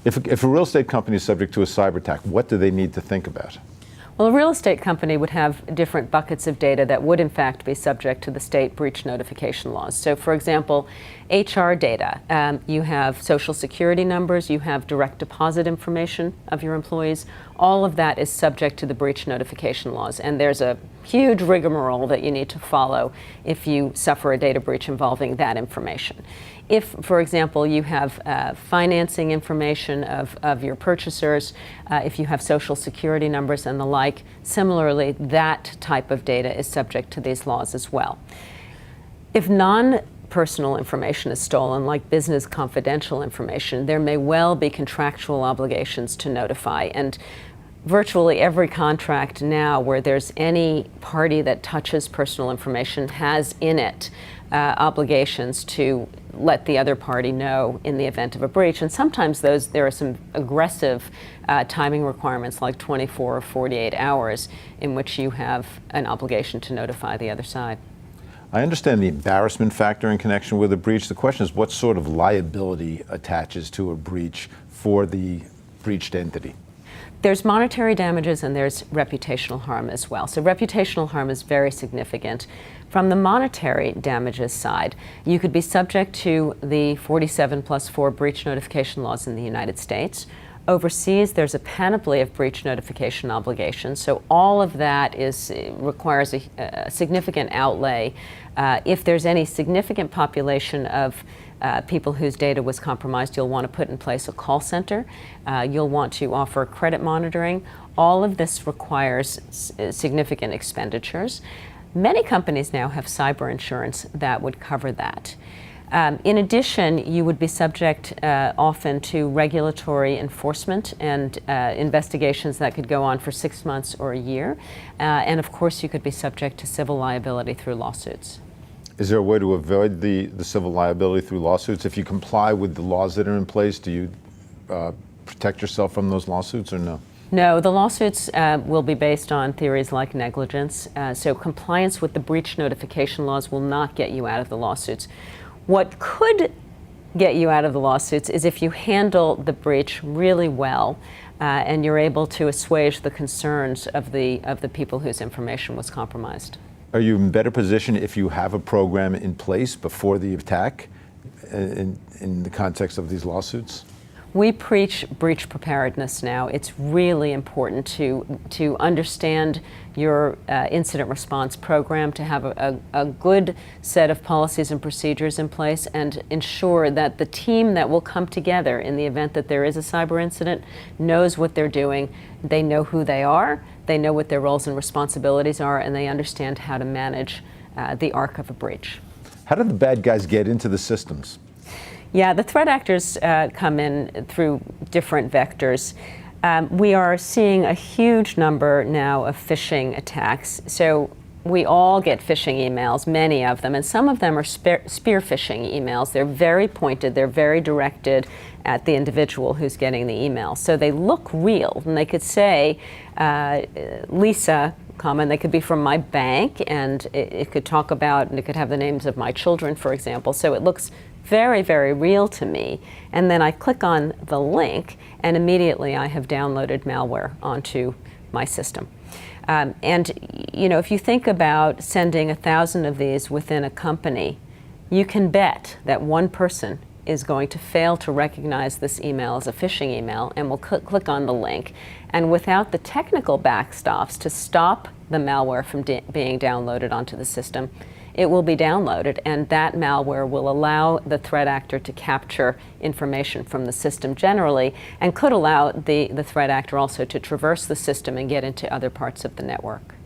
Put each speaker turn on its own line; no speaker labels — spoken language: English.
If a real estate company is subject to a cyber attack, what do they need to think about?
Well, a real estate company would have different buckets of data that would in fact be subject to the state breach notification laws. So for example, HR data, you have social security numbers, you have direct deposit information of your employees. All of that is subject to the breach notification laws, and there's a huge rigmarole that you need to follow if you suffer a data breach involving that information. If, for example, you have financing information of your purchasers, if you have social security numbers and the like, similarly, that type of data is subject to these laws as well. If non-personal information is stolen, like business confidential information, there may well be contractual obligations to notify. And virtually every contract now where there's any party that touches personal information has in it obligations to let the other party know in the event of a breach. And sometimes there are some aggressive timing requirements like 24 or 48 hours in which you have an obligation to notify the other side.
I understand the embarrassment factor in connection with a breach. The question is, what sort of liability attaches to a breach for the breached entity?
There's monetary damages and there's reputational harm as well. So reputational harm is very significant. From the monetary damages side, you could be subject to the 47+4 breach notification laws in the United States. Overseas, there's a panoply of breach notification obligations, so all of that requires a significant outlay. If there's any significant population of people whose data was compromised, you'll want to put in place a call center. You'll want to offer credit monitoring. All of this requires significant expenditures. Many companies now have cyber insurance that would cover that. In addition, you would be subject often to regulatory enforcement and investigations that could go on for 6 months or a year. And of course, you could be subject to civil liability through lawsuits.
Is there a way to avoid the civil liability through lawsuits? If you comply with the laws that are in place, do you protect yourself from those lawsuits or no?
No, the lawsuits will be based on theories like negligence. So compliance with the breach notification laws will not get you out of the lawsuits. What could get you out of the lawsuits is if you handle the breach really well and you're able to assuage the concerns of the people whose information was compromised.
Are you in better position if you have a program in place before the attack in the context of these lawsuits?
We preach breach preparedness now. It's really important to understand your incident response program, to have a good set of policies and procedures in place, and ensure that the team that will come together in the event that there is a cyber incident knows what they're doing. They know who they are, they know what their roles and responsibilities are, and they understand how to manage the arc of a breach.
How do the bad guys get into the systems?
Yeah, the threat actors come in through different vectors. We are seeing a huge number now of phishing attacks. So we all get phishing emails, many of them, and some of them are spear phishing emails. They're very pointed, they're very directed at the individual who's getting the email. So they look real, and they could say, Lisa, and they could be from my bank, and it could talk about, and it could have the names of my children, for example. So it looks very, very real to me. And then I click on the link, and immediately I have downloaded malware onto my system. And you know, if you think about sending 1,000 of these within a company, you can bet that one person is going to fail to recognize this email as a phishing email and will click on the link. And without the technical backstops to stop the malware from being downloaded onto the system, it will be downloaded, and that malware will allow the threat actor to capture information from the system generally, and could allow the threat actor also to traverse the system and get into other parts of the network.